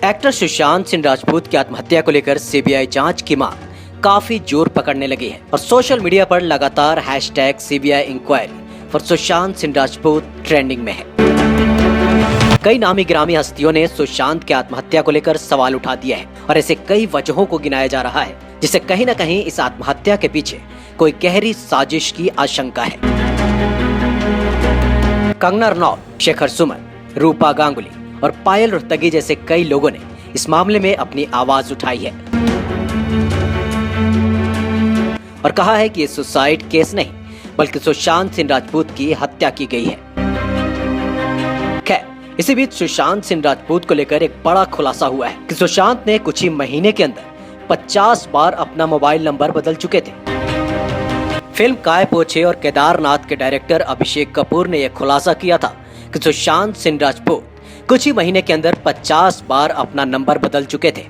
Actor Sushant Singh Rajput की आत्महत्या को लेकर सीबीआई जांच की मांग काफी जोर पकड़ने लगी है और सोशल मीडिया पर लगातार hashtag CBI inquiry for Sushant Singh Rajput trending में है। कई नामी गिरामी हस्तियों ने सुशांत की आत्महत्या को लेकर सवाल उठा दिया है और ऐसे कई वजहों को गिनाया जा रहा है जिससे कहीं न कहीं इस आत्महत्या के पीछे कोई गहरी साजिश की आशंका है। कंगना रनौत, शेखर सुमन, रूपा गांगुली और पायल रोहतगी जैसे कई लोगों ने इस मामले में अपनी आवाज उठाई है और कहा है कि ये सुसाइड केस नहीं बल्कि सुशांत सिंह राजपूत की हत्या की गई है। खैर, इसी बीच सुशांत सिंह राजपूत को लेकर एक बड़ा खुलासा हुआ है कि सुशांत ने कुछ ही महीने के अंदर 50 बार अपना मोबाइल नंबर बदल चुके थे। फिल्म काय पोछे और केदारनाथ के डायरेक्टर अभिषेक कपूर ने यह खुलासा किया था कि सुशांत सिंह राजपूत कुछ ही महीने के अंदर 50 बार अपना नंबर बदल चुके थे।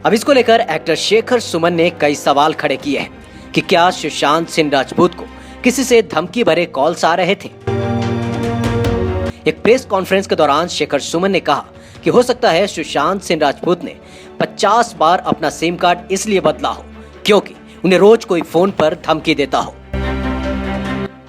अब इसको लेकर एक्टर शेखर सुमन ने कई सवाल खड़े किए हैं कि क्या सुशांत सिंह राजपूत को किसी से धमकी भरे कॉल्स आ रहे थे। एक प्रेस कॉन्फ्रेंस के दौरान शेखर सुमन ने कहा कि हो सकता है सुशांत सिंह राजपूत ने 50 बार अपना सिम कार्ड इसलिए बदला हो क्योंकि उन्हें रोज कोई फोन पर धमकी देता हो।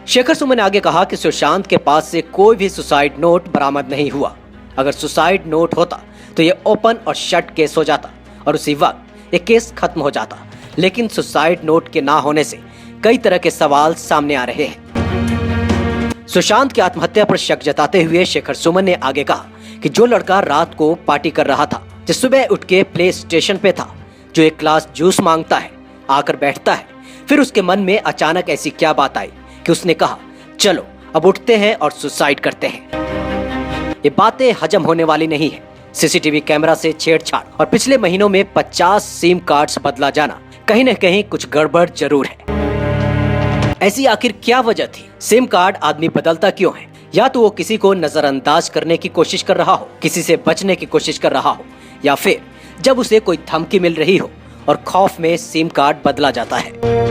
शेखर सुमन ने आगे कहा कि सुशांत के पास से कोई भी सुसाइड नोट बरामद नहीं हुआ। अगर सुसाइड नोट होता तो ये ओपन और शट केस हो जाता और उसी वक्त ये केस खत्म हो जाता, लेकिन सुसाइड नोट के ना होने से कई तरह के सवाल सामने आ रहे हैं। सुशांत की आत्महत्या पर शक जताते हुए शेखर सुमन ने आगे कहा कि जो लड़का रात को पार्टी कर रहा था, जो सुबह उठ के प्ले स्टेशन पे था, जो एक ग्लास जूस मांगता है, आकर बैठता है, फिर उसके मन में अचानक ऐसी क्या बात आई कि उसने कहा चलो अब उठते हैं और सुसाइड करते हैं। ये बातें हजम होने वाली नहीं है। सीसीटीवी कैमरा से छेड़छाड़ और पिछले महीनों में 50 सिम कार्ड्स बदला जाना कहीं न कहीं कुछ गड़बड़ जरूर है। ऐसी आखिर क्या वजह थी? सिम कार्ड आदमी बदलता क्यों है? या तो वो किसी को नजरअंदाज करने की कोशिश कर रहा हो, किसी से बचने की कोशिश कर रहा हो, या फिर जब उसे कोई धमकी मिल रही हो और खौफ में सिम कार्ड बदला जाता है।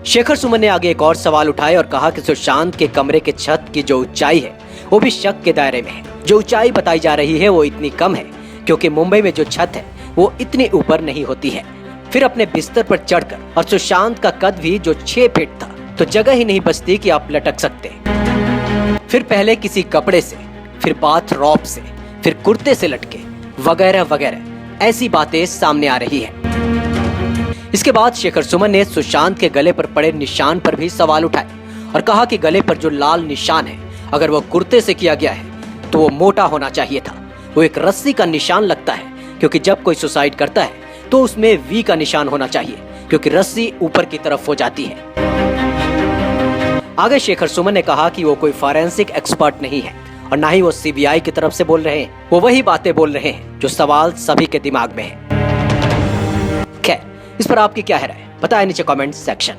शेखर सुमन ने आगे एक और सवाल उठाए और कहा कि सुशांत के कमरे के छत की जो ऊंचाई है वो भी शक के दायरे में है। जो ऊंचाई बताई जा रही है वो इतनी कम है क्योंकि मुंबई में जो छत है वो इतनी ऊपर नहीं होती है। फिर अपने बिस्तर पर चढ़कर, और सुशांत का कद भी जो 6 फीट था, तो जगह ही नहीं बचती कि आप लटक सकते। फिर पहले किसी कपड़े से, फिर बाथ रॉब से, फिर कुर्ते से लटके, वगैरह वगैरह ऐसी बातें सामने आ रही है। इसके बाद शेखर सुमन ने सुशांत के गले पर पड़े निशान पर भी सवाल उठाए और कहा कि गले पर जो लाल निशान है, अगर वो कुर्ते से किया गया है तो वो मोटा होना चाहिए था। वो एक रस्सी का निशान लगता है क्योंकि जब कोई सुसाइड करता है तो उसमें वी का निशान होना चाहिए क्योंकि रस्सी ऊपर की तरफ हो जाती है। आगे शेखर सुमन ने कहा कि वो कोई फॉरेंसिक एक्सपर्ट नहीं है और ना ही वो सीबीआई की तरफ से बोल रहे हैं। वो वही बातें बोल रहे हैं जो सवाल सभी के दिमाग में है। खैर, इस पर आपकी क्या है राय? बताएं नीचे कमेंट सेक्शन।